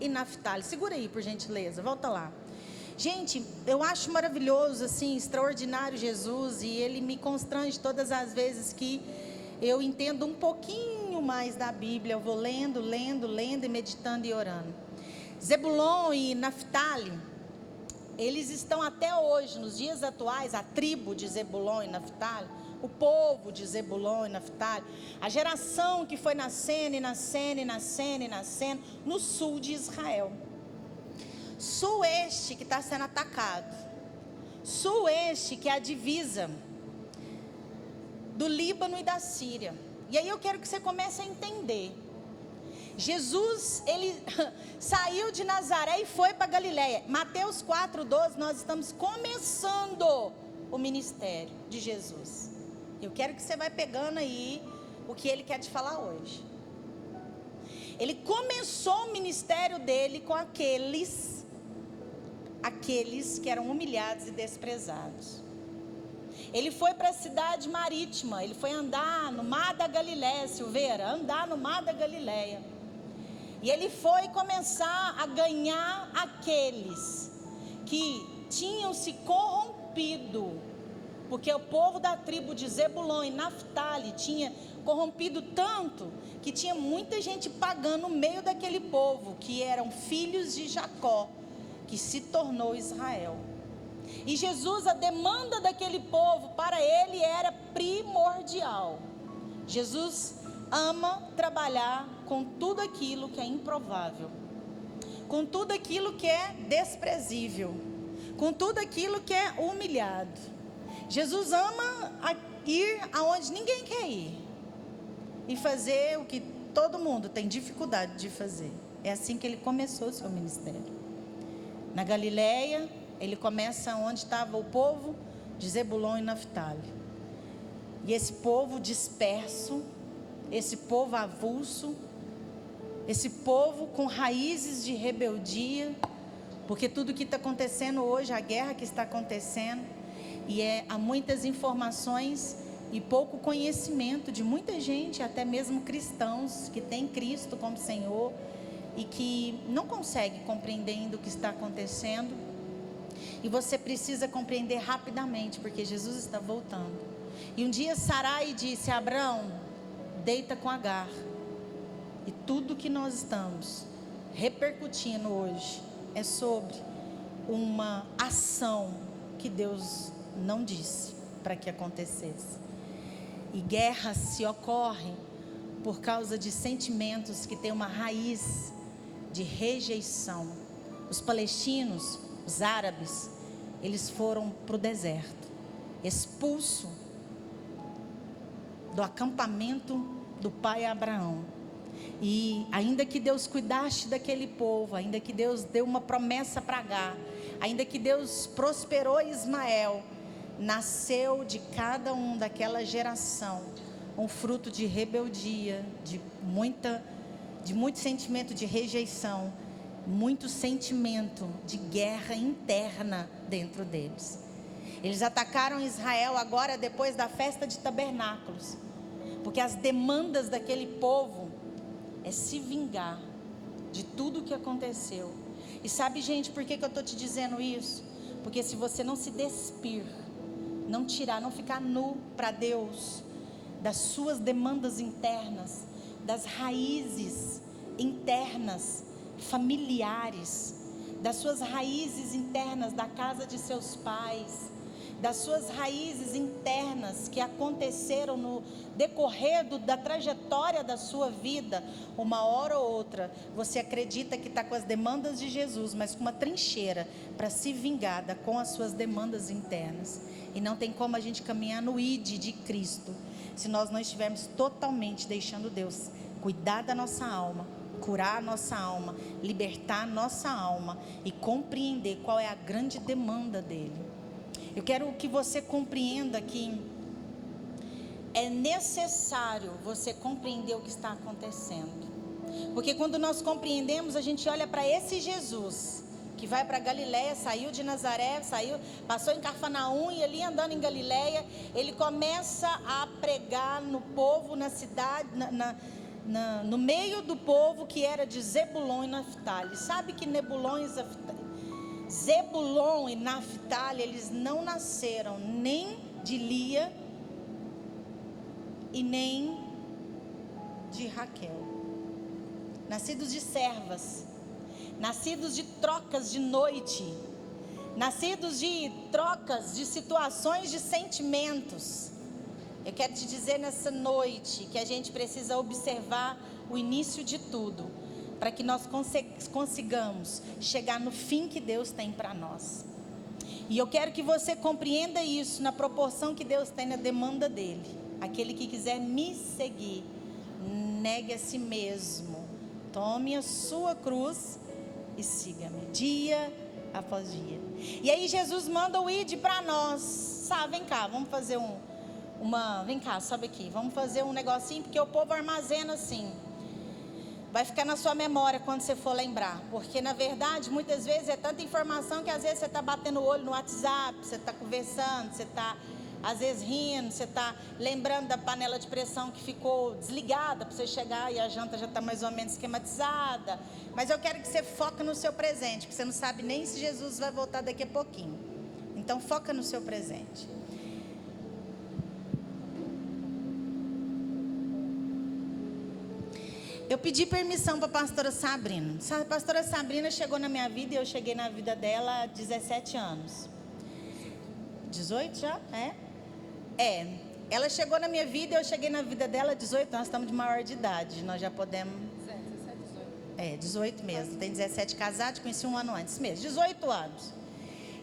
e Naftali. Segura aí, por gentileza, volta lá. Gente, eu acho maravilhoso, assim, extraordinário Jesus, e ele me constrange todas as vezes que eu entendo um pouquinho mais da Bíblia. Eu vou lendo e meditando e orando. Zebulon e Naftali, eles estão até hoje, nos dias atuais, a tribo de Zebulon e Naftali, o povo de Zebulon e Naftali, a geração que foi nascendo no sul de Israel. Sul este que está sendo atacado. Sul este que é a divisa do Líbano e da Síria. E aí eu quero que você comece a entender. Jesus, ele saiu de Nazaré e foi para Galiléia. Mateus 4:12, nós estamos começando o ministério de Jesus. Eu quero que você vai pegando aí o que ele quer te falar hoje. Ele começou o ministério dele com aqueles que eram humilhados e desprezados. Ele foi para a cidade marítima, ele foi andar no mar da Galiléia, Silveira, andar no mar da Galiléia. E ele foi começar a ganhar aqueles que tinham se corrompido, porque o povo da tribo de Zebulon e Naftali tinha corrompido tanto que tinha muita gente pagando no meio daquele povo, que eram filhos de Jacó, que se tornou Israel. E Jesus, a demanda daquele povo para ele era primordial. Jesus ama trabalhar com tudo aquilo que é improvável, com tudo aquilo que é desprezível, com tudo aquilo que é humilhado. Jesus ama ir aonde ninguém quer ir e fazer o que todo mundo tem dificuldade de fazer. É assim que ele começou o seu ministério. Na Galiléia, ele começa onde estava o povo de Zebulon e Naftali. E esse povo disperso, esse povo avulso, esse povo com raízes de rebeldia, porque tudo que está acontecendo hoje, a guerra que está acontecendo, e há muitas informações e pouco conhecimento de muita gente, até mesmo cristãos, que têm Cristo como Senhor e que não conseguem compreender ainda o que está acontecendo. E você precisa compreender rapidamente, porque Jesus está voltando. E um dia Sarai disse a Abraão: deita com Agar. E tudo que nós estamos repercutindo hoje é sobre uma ação que Deus não disse para que acontecesse. E guerras se ocorrem por causa de sentimentos que têm uma raiz de rejeição. Os palestinos, os árabes, eles foram para o deserto, expulso do acampamento do pai Abraão. E ainda que Deus cuidasse daquele povo, ainda que Deus deu uma promessa para Agar, ainda que Deus prosperou Ismael, nasceu de cada um daquela geração um fruto de rebeldia, de muito sentimento de rejeição, muito sentimento de guerra interna dentro deles. Eles atacaram Israel agora depois da festa de tabernáculos, porque as demandas daquele povo é se vingar de tudo o que aconteceu. E sabe, gente, por que eu estou te dizendo isso? Porque se você não se despir, não tirar, não ficar nu para Deus das suas demandas internas, das raízes internas, familiares, das suas raízes internas da casa de seus pais, das suas raízes internas que aconteceram no decorrer da trajetória da sua vida, uma hora ou outra, você acredita que está com as demandas de Jesus, mas com uma trincheira para se vingar com as suas demandas internas. E não tem como a gente caminhar no ID de Cristo, se nós não estivermos totalmente deixando Deus cuidar da nossa alma, curar a nossa alma, libertar a nossa alma e compreender qual é a grande demanda dele. Eu quero que você compreenda que é necessário você compreender o que está acontecendo. Porque quando nós compreendemos, a gente olha para esse Jesus que vai para Galiléia, saiu de Nazaré, passou em Cafarnaum e ali andando em Galiléia, ele começa a pregar no povo, na cidade, no meio do povo que era de Zebulon e Naftali. Sabe que Zebulon e Naftali, eles não nasceram nem de Lia e nem de Raquel. Nascidos de servas, nascidos de trocas de noite, nascidos de trocas de situações de sentimentos. Eu quero te dizer nessa noite que a gente precisa observar o início de tudo, para que nós consigamos chegar no fim que Deus tem para nós. E eu quero que você compreenda isso na proporção que Deus tem na demanda dele. Aquele que quiser me seguir, negue a si mesmo, tome a sua cruz e siga-me, dia após dia. E aí Jesus manda o ide para nós. Vem cá, vamos fazer vem cá, sobe aqui, vamos fazer um negocinho, porque o povo armazena assim. Vai ficar na sua memória quando você for lembrar, porque na verdade, muitas vezes é tanta informação que às vezes você está batendo o olho no WhatsApp, você está conversando, você está às vezes rindo, você está lembrando da panela de pressão que ficou desligada para você chegar e a janta já está mais ou menos esquematizada. Mas eu quero que você foque no seu presente, porque você não sabe nem se Jesus vai voltar daqui a pouquinho. Então foca no seu presente. Eu pedi permissão para a pastora Sabrina. A pastora Sabrina chegou na minha vida e eu cheguei na vida dela há 17 anos. 18 já? Ela chegou na minha vida e eu cheguei na vida dela há 18 anos. Nós estamos de maior de idade. Nós já podemos... 17, 18. 18 mesmo. Tem 17 casados, conheci um ano antes mesmo. 18 anos.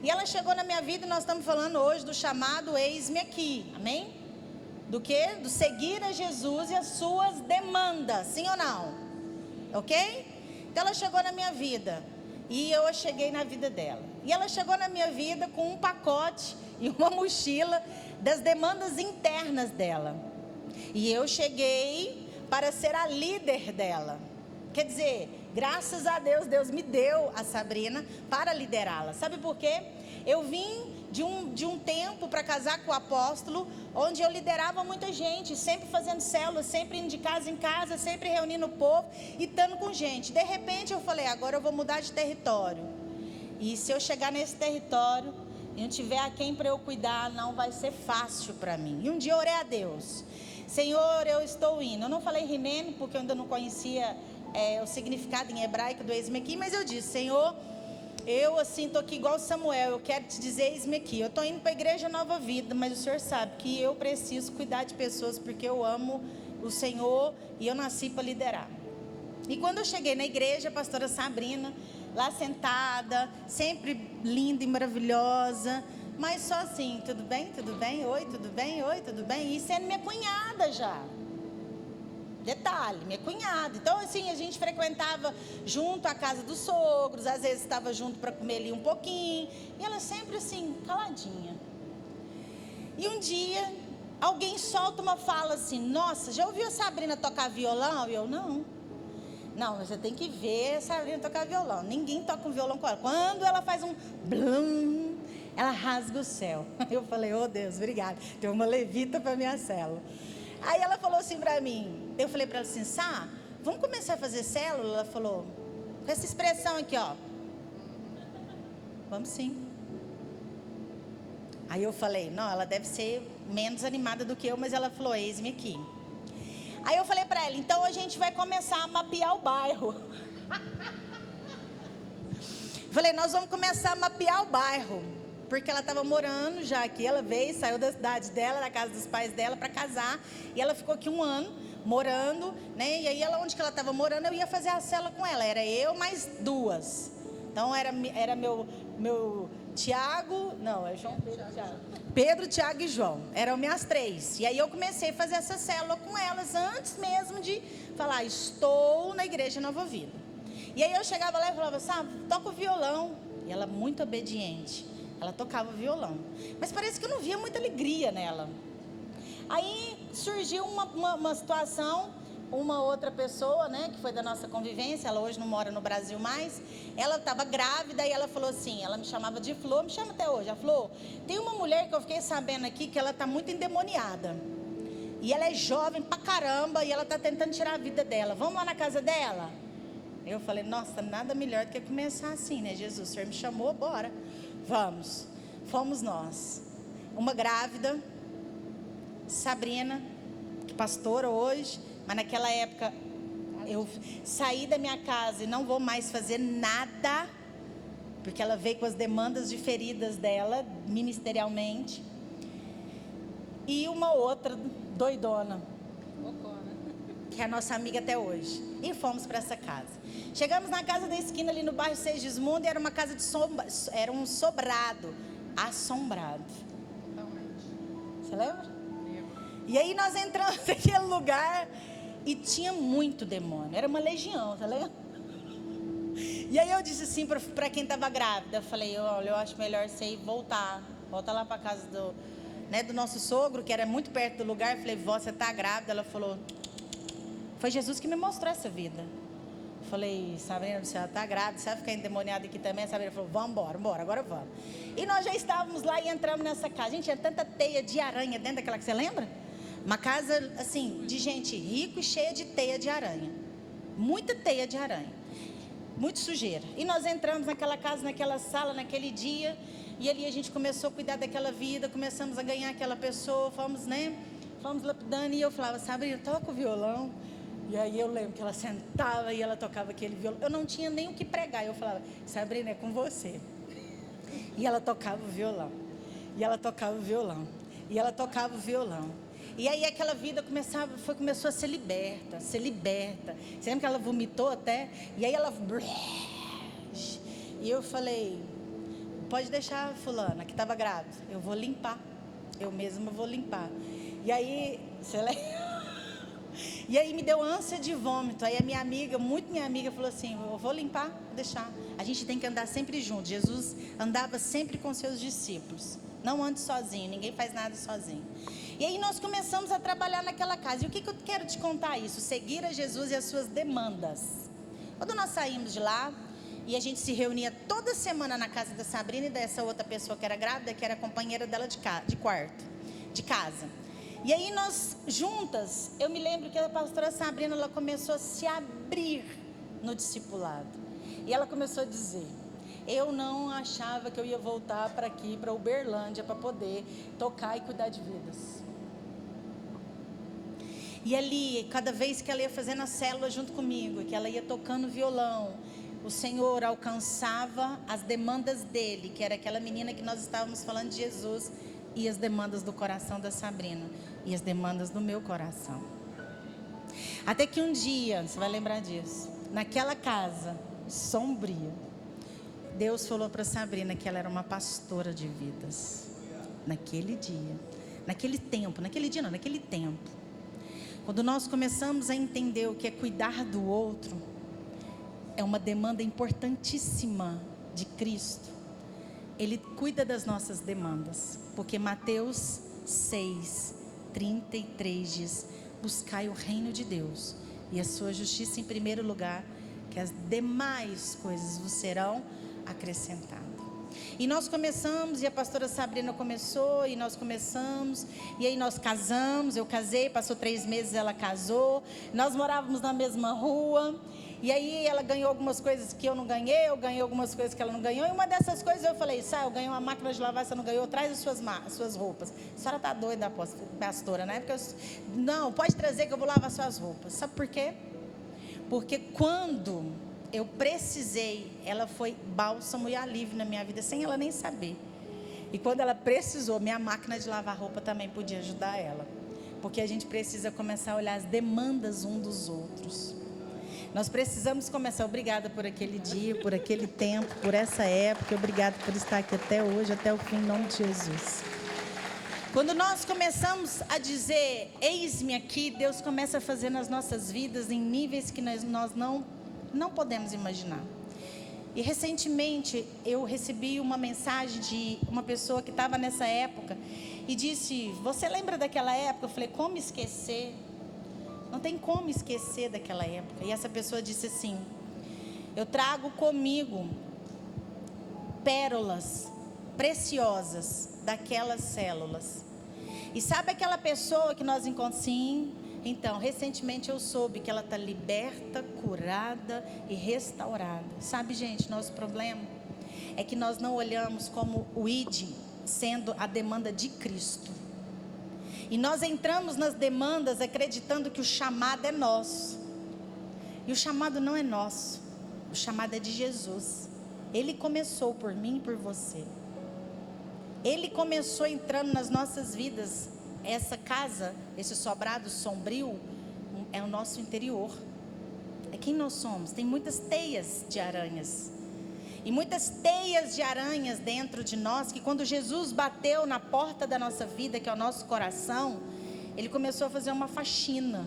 E ela chegou na minha vida e nós estamos falando hoje do chamado Eis-me Aqui. Amém? Do quê? Do seguir a Jesus e as suas demandas, sim ou não? Ok? Então ela chegou na minha vida e eu cheguei na vida dela. E ela chegou na minha vida com um pacote e uma mochila das demandas internas dela. E eu cheguei para ser a líder dela. Quer dizer, graças a Deus, Deus me deu a Sabrina para liderá-la. Sabe por quê? Eu vim de um tempo para casar com o apóstolo, onde eu liderava muita gente, sempre fazendo células, sempre indo de casa em casa, sempre reunindo o povo e estando com gente. De repente eu falei, agora eu vou mudar de território. E se eu chegar nesse território e não tiver a quem para eu cuidar, não vai ser fácil para mim. E um dia eu orei a Deus, Senhor, eu estou indo. Eu não falei Rinene, porque eu ainda não conhecia o significado em hebraico do eis-me aqui, mas eu disse, Senhor, eu assim estou aqui igual Samuel, eu quero te dizer, eis-me aqui, eu estou indo para a igreja Nova Vida, mas o Senhor sabe que eu preciso cuidar de pessoas, porque eu amo o Senhor e eu nasci para liderar. E quando eu cheguei na igreja, a pastora Sabrina, lá sentada, sempre linda e maravilhosa, mas só assim, tudo bem, tudo bem, oi, tudo bem, oi, tudo bem, e sendo minha cunhada já. Detalhe, minha cunhada. Então assim, a gente frequentava junto a casa dos sogros, às vezes estava junto para comer ali um pouquinho, e ela sempre assim, caladinha. E um dia, alguém solta uma fala assim, nossa, já ouviu a Sabrina tocar violão? E eu, não, você tem que ver a Sabrina tocar violão, ninguém toca um violão com ela. Quando ela faz um blum, ela rasga o céu. Eu falei, oh Deus, obrigada, tem uma levita para minha célula. Aí ela falou assim para mim, eu falei para ela assim, Sá, vamos começar a fazer célula? Ela falou, com essa expressão aqui, ó. Vamos sim. Aí eu falei, não, ela deve ser menos animada do que eu, mas ela falou, eis-me aqui. Aí eu falei para ela, então a gente vai começar a mapear o bairro. Falei, nós vamos começar a mapear o bairro. Porque ela estava morando já aqui, ela veio, saiu da cidade dela, da casa dos pais dela para casar, e ela ficou aqui um ano morando, né? E aí onde que ela estava morando, eu ia fazer a célula com ela, era eu mais duas. Então era meu Tiago, não, é João Pedro, Tiago. Pedro, Tiago e João, eram minhas três. E aí eu comecei a fazer essa célula com elas antes mesmo de falar, estou na igreja Nova Vida. E aí eu chegava lá e falava, sabe, toca o violão. E ela muito obediente. Ela tocava violão, mas parece que eu não via muita alegria nela. Aí surgiu uma situação, uma outra pessoa, né, que foi da nossa convivência, ela hoje não mora no Brasil mais, ela estava grávida e ela falou assim, ela me chamava de Flor, me chama até hoje, a Flor, tem uma mulher que eu fiquei sabendo aqui que ela está muito endemoniada. E ela é jovem pra caramba e ela está tentando tirar a vida dela. Vamos lá na casa dela? Eu falei, nossa, nada melhor do que começar assim, né, Jesus? O Senhor me chamou, bora. Vamos. Fomos nós. Uma grávida, Sabrina, que pastora hoje, mas naquela época eu saí da minha casa e não vou mais fazer nada, porque ela veio com as demandas diferidas dela, ministerialmente. E uma outra doidona, que é a nossa amiga até hoje. E fomos para essa casa. Chegamos na casa da esquina ali no bairro Segismundo e era uma casa era um sobrado, assombrado. Você lembra? E aí nós entramos naquele lugar e tinha muito demônio, era uma legião, tá lembra? E aí eu disse assim para quem estava grávida, eu falei, olha, eu acho melhor você ir volta lá para casa do nosso sogro, que era muito perto do lugar. Eu falei, vó, você está grávida? Ela falou, foi Jesus que me mostrou essa vida. Eu falei, Sabrina, você está grávida, você vai ficar endemoniada aqui também? A Sabrina falou, vamos embora, agora vamos. E nós já estávamos lá e entramos nessa casa. Gente, tinha tanta teia de aranha dentro daquela, que você lembra? Uma casa, assim, de gente rica e cheia de teia de aranha. Muita teia de aranha. Muito sujeira. E nós entramos naquela casa, naquela sala, naquele dia. E ali a gente começou a cuidar daquela vida. Começamos a ganhar aquela pessoa. Fomos lapidando. E eu falava, Sabrina, toca o violão. E aí eu lembro que ela sentava e ela tocava aquele violão. Eu não tinha nem o que pregar. Eu falava, Sabrina, é com você. E ela tocava o violão. E ela tocava o violão. E ela tocava o violão. E aí aquela vida começou a ser liberta. Você lembra que ela vomitou até? E aí ela... E eu falei, pode deixar a fulana que estava grávida. Eu vou limpar. Eu mesma vou limpar. E aí, você lembra? E aí me deu ânsia de vômito. Aí a minha amiga, falou assim, eu vou limpar, vou deixar. A gente tem que andar sempre junto. Jesus andava sempre com seus discípulos. Não ande sozinho, ninguém faz nada sozinho. E aí nós começamos a trabalhar naquela casa. E o que eu quero te contar isso? Seguir a Jesus e as suas demandas. Quando nós saímos de lá, e a gente se reunia toda semana na casa da Sabrina e dessa outra pessoa que era grávida, que era companheira dela de casa. E aí nós, juntas, eu me lembro que a pastora Sabrina, ela começou a se abrir no discipulado. E ela começou a dizer, eu não achava que eu ia voltar para aqui, para Uberlândia, para poder tocar e cuidar de vidas. E ali, cada vez que ela ia fazendo a célula junto comigo, que ela ia tocando violão, o Senhor alcançava as demandas dele, que era aquela menina que nós estávamos falando de Jesus, e as demandas do coração da Sabrina, e as demandas do meu coração. Até que um dia, você vai lembrar disso, naquela casa sombria, Deus falou para Sabrina que ela era uma pastora de vidas. Naquele dia, naquele tempo, quando nós começamos a entender o que é cuidar do outro, é uma demanda importantíssima de Cristo. Ele cuida das nossas demandas, porque Mateus 6:33 diz, buscai o reino de Deus e a sua justiça em primeiro lugar, que as demais coisas vos serão acrescentadas. E nós começamos, e a pastora Sabrina começou, e nós começamos, e aí nós casamos, eu casei, passou 3 meses, ela casou, nós morávamos na mesma rua, e aí ela ganhou algumas coisas que eu não ganhei, eu ganhei algumas coisas que ela não ganhou, e uma dessas coisas eu falei, eu ganhei uma máquina de lavar, você não ganhou, traz as suas roupas. A senhora está doida, pastora, né? Não, pode trazer que eu vou lavar suas roupas. Sabe por quê? Porque quando eu precisei, ela foi bálsamo e alívio na minha vida, sem ela nem saber. E quando ela precisou, minha máquina de lavar roupa também podia ajudar ela. Porque a gente precisa começar a olhar as demandas um dos outros. Nós precisamos começar. Obrigada por aquele dia, por aquele tempo, por essa época. Obrigada por estar aqui até hoje, até o fim, em nome de Jesus. Quando nós começamos a dizer, eis-me aqui, Deus começa a fazer nas nossas vidas em níveis que nós não podemos imaginar. E recentemente eu recebi uma mensagem de uma pessoa que estava nessa época e disse, você lembra daquela época? Eu falei, como esquecer? Não tem como esquecer daquela época. E essa pessoa disse assim, eu trago comigo pérolas preciosas daquelas células. E sabe aquela pessoa que nós encontramos? Sim. Então, recentemente eu soube que ela está liberta, curada e restaurada. Sabe, gente, nosso problema é que nós não olhamos como o ID sendo a demanda de Cristo. E nós entramos nas demandas acreditando que o chamado é nosso. E o chamado não é nosso. O chamado é de Jesus. Ele começou por mim e por você. Ele começou entrando nas nossas vidas. Essa casa, esse sobrado sombrio, é o nosso interior. É quem nós somos. Tem muitas teias de aranhas. E muitas teias de aranhas dentro de nós, que quando Jesus bateu na porta da nossa vida, que é o nosso coração, Ele começou a fazer uma faxina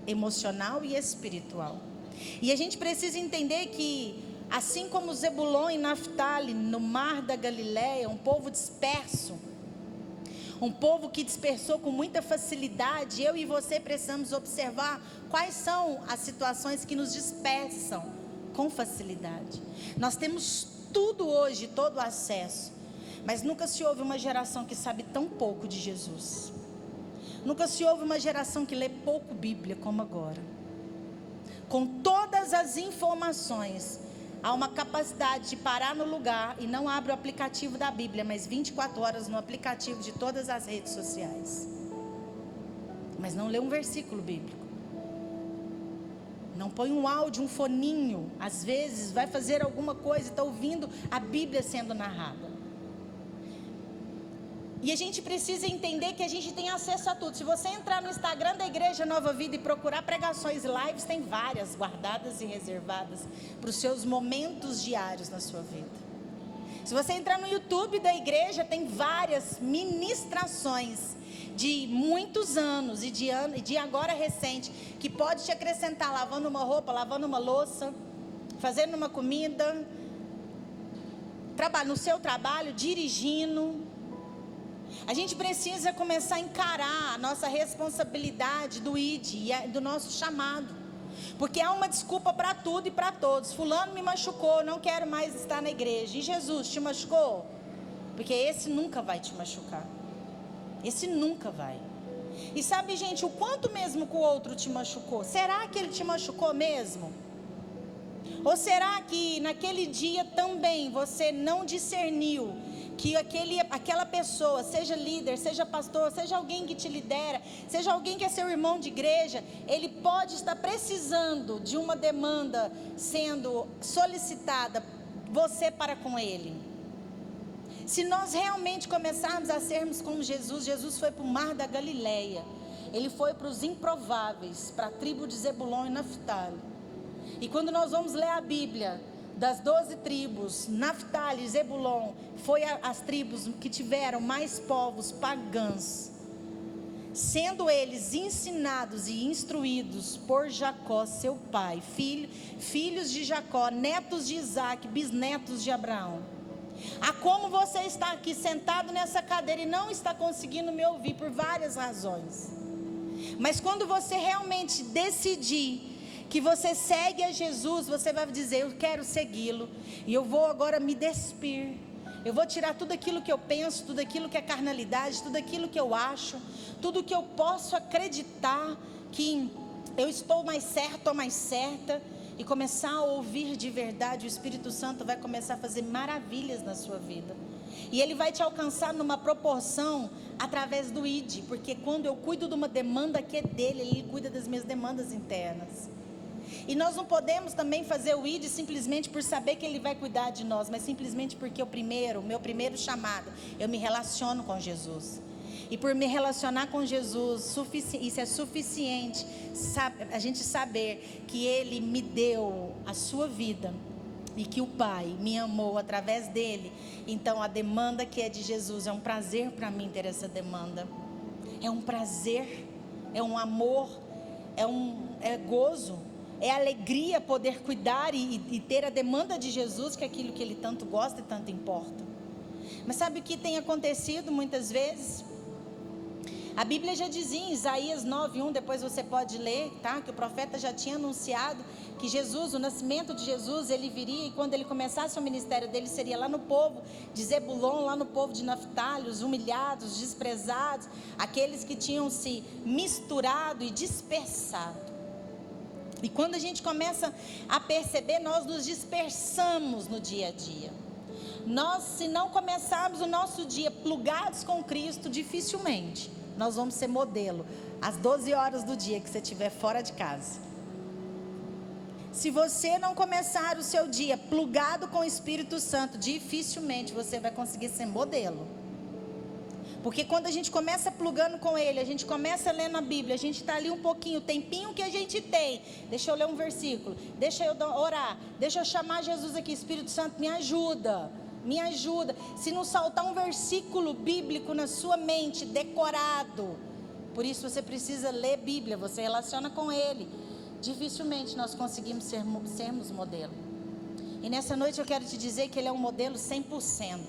emocional e espiritual. E a gente precisa entender que, assim como Zebulon e Naftali, no mar da Galileia, um povo disperso, um povo que dispersou com muita facilidade, eu e você precisamos observar quais são as situações que nos dispersam com facilidade. Nós temos tudo hoje, todo o acesso, mas nunca se houve uma geração que sabe tão pouco de Jesus. Nunca se houve uma geração que lê pouco Bíblia como agora. Com todas as informações, há uma capacidade de parar no lugar e não abre o aplicativo da Bíblia, mas 24 horas no aplicativo de todas as redes sociais. Mas não lê um versículo bíblico. Não põe um áudio, um foninho. Às vezes vai fazer alguma coisa e está ouvindo a Bíblia sendo narrada. E a gente precisa entender que a gente tem acesso a tudo. Se você entrar no Instagram da Igreja Nova Vida e procurar pregações lives, tem várias guardadas e reservadas para os seus momentos diários na sua vida. Se você entrar no YouTube da igreja, tem várias ministrações de muitos anos e de agora recente, que pode te acrescentar lavando uma roupa, lavando uma louça, fazendo uma comida, no seu trabalho, dirigindo. A gente precisa começar a encarar a nossa responsabilidade do ID e do nosso chamado, porque há uma desculpa para tudo e para todos. Fulano me machucou, não quero mais estar na igreja. E Jesus te machucou? Porque esse nunca vai te machucar. Esse nunca vai. E sabe, gente, o quanto mesmo que o outro te machucou? Será que ele te machucou mesmo? Ou será que naquele dia também você não discerniu que aquela pessoa, seja líder, seja pastor, seja alguém que te lidera, seja alguém que é seu irmão de igreja, ele pode estar precisando de uma demanda sendo solicitada, você para com ele? Se nós realmente começarmos a sermos como Jesus, Jesus foi para o mar da Galileia, ele foi para os improváveis, para a tribo de Zebulon e Naftali. E quando nós vamos ler a Bíblia, das 12 tribos, Naftali e Zebulon, foi as tribos que tiveram mais povos pagãos, sendo eles ensinados e instruídos por Jacó, seu pai, filhos de Jacó, netos de Isaac, bisnetos de Abraão. A como você está aqui sentado nessa cadeira e não está conseguindo me ouvir por várias razões, mas quando você realmente decidir que você segue a Jesus, você vai dizer: eu quero segui-lo, e eu vou agora me despir, eu vou tirar tudo aquilo que eu penso, tudo aquilo que é carnalidade, tudo aquilo que eu acho, tudo que eu posso acreditar que eu estou mais certo ou mais certa, e começar a ouvir de verdade. O Espírito Santo vai começar a fazer maravilhas na sua vida, e ele vai te alcançar numa proporção através do ID, porque quando eu cuido de uma demanda que é dele, ele cuida das minhas demandas internas. E nós não podemos também fazer o ID simplesmente por saber que ele vai cuidar de nós, mas simplesmente porque o meu primeiro chamado, eu me relaciono com Jesus. E por me relacionar com Jesus, isso é suficiente, a gente saber que Ele me deu a sua vida e que o Pai me amou através dele. Então a demanda que é de Jesus, é um prazer para mim ter essa demanda. É um prazer, é um amor, é gozo, é alegria poder cuidar e ter a demanda de Jesus, que é aquilo que Ele tanto gosta e tanto importa. Mas sabe o que tem acontecido muitas vezes? A Bíblia já dizia em Isaías 9:1, depois você pode ler, tá? Que o profeta já tinha anunciado que Jesus, o nascimento de Jesus, ele viria, e quando ele começasse o ministério dele, seria lá no povo de Zebulon, lá no povo de Naftali, os humilhados, desprezados, aqueles que tinham se misturado e dispersado. E quando a gente começa a perceber, nós nos dispersamos no dia a dia. Nós, se não começarmos o nosso dia plugados com Cristo, dificilmente nós vamos ser modelo às 12 horas do dia que você estiver fora de casa. Se você não começar o seu dia plugado com o Espírito Santo, dificilmente você vai conseguir ser modelo. Porque quando a gente começa plugando com Ele, a gente começa lendo a Bíblia, a gente está ali um pouquinho, o tempinho que a gente tem. Deixa eu ler um versículo, deixa eu orar, deixa eu chamar Jesus aqui, Espírito Santo, me ajuda. Me ajuda. Se não saltar um versículo bíblico na sua mente, decorado, por isso você precisa ler Bíblia, você relaciona com Ele. Dificilmente nós conseguimos sermos modelo. E nessa noite eu quero te dizer que Ele é um modelo 100%.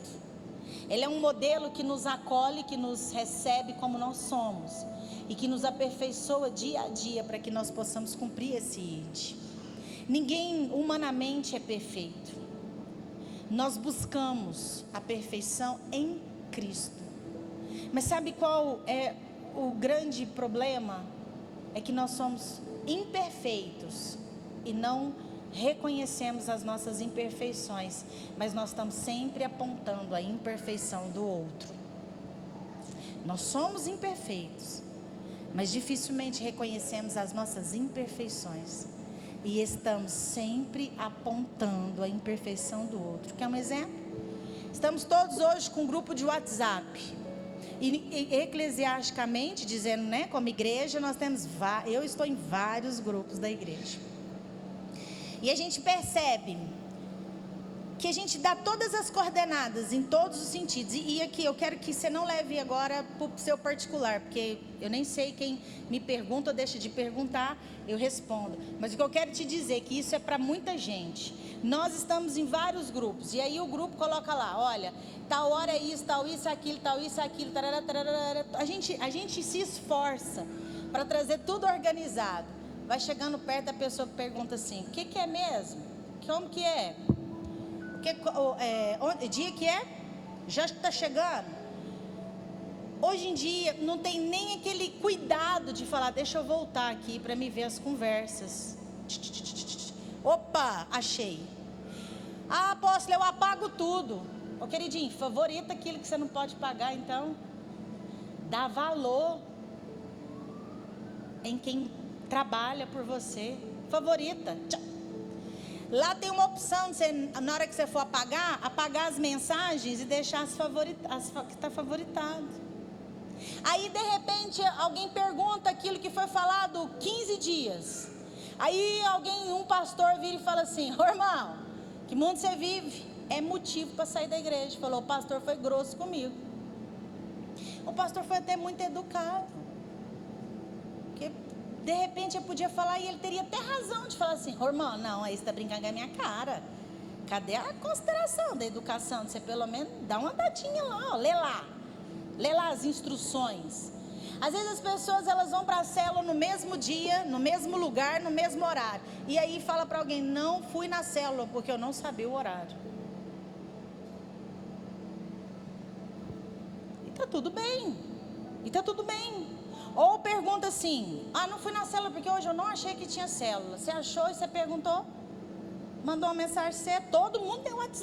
Ele é um modelo que nos acolhe, que nos recebe como nós somos e que nos aperfeiçoa dia a dia para que nós possamos cumprir esse ID. Ninguém humanamente é perfeito. Nós buscamos a perfeição em Cristo. Mas sabe qual é o grande problema? É que nós somos imperfeitos e não reconhecemos as nossas imperfeições, mas nós estamos sempre apontando a imperfeição do outro. Nós somos imperfeitos, mas dificilmente reconhecemos as nossas imperfeições e estamos sempre apontando a imperfeição do outro. Quer um exemplo? Estamos todos hoje com um grupo de WhatsApp. E eclesiasticamente dizendo, né, como igreja, nós temos, eu estou em vários grupos da igreja. E a gente percebe que a gente dá todas as coordenadas em todos os sentidos. E aqui eu quero que você não leve agora para o seu particular, porque eu nem sei quem me pergunta ou deixa de perguntar, eu respondo. Mas o que eu quero te dizer é que isso é para muita gente. Nós estamos em vários grupos, e aí o grupo coloca lá, olha, tal hora é isso, tal isso, aquilo, tal isso, aquilo, tarará, tarará. A gente se esforça para trazer tudo organizado. Vai chegando perto, a pessoa pergunta assim, o que é mesmo? Como que é? Dia que é? Já está chegando? Hoje em dia não tem nem aquele cuidado de falar, deixa eu voltar aqui para me ver as conversas. Opa, achei. Ah, apóstolo, eu apago tudo. Ô queridinho, favorita aquilo que você não pode pagar, então. Dá valor em quem trabalha por você. Favorita. Lá tem uma opção, na hora que você for apagar as mensagens e deixar as que está favoritado. Aí de repente alguém pergunta aquilo que foi falado 15 dias. Aí um pastor vira e fala assim, ô irmão, que mundo você vive? É motivo para sair da igreja. Falou, o pastor foi grosso comigo. O pastor foi até muito educado. Porque de repente eu podia falar e ele teria até razão de falar assim, ô irmão, não, aí você está brincando com a minha cara. Cadê a consideração da educação? De você pelo menos dá uma andadinha lá, ó, lê lá as instruções. Às vezes as pessoas elas vão para a célula no mesmo dia, no mesmo lugar, no mesmo horário. E aí fala para alguém, não fui na célula porque eu não sabia o horário. E tá tudo bem. Ou pergunta assim, não fui na célula porque hoje eu não achei que tinha célula. Você achou e você perguntou? Mandou uma mensagem, todo mundo tem WhatsApp.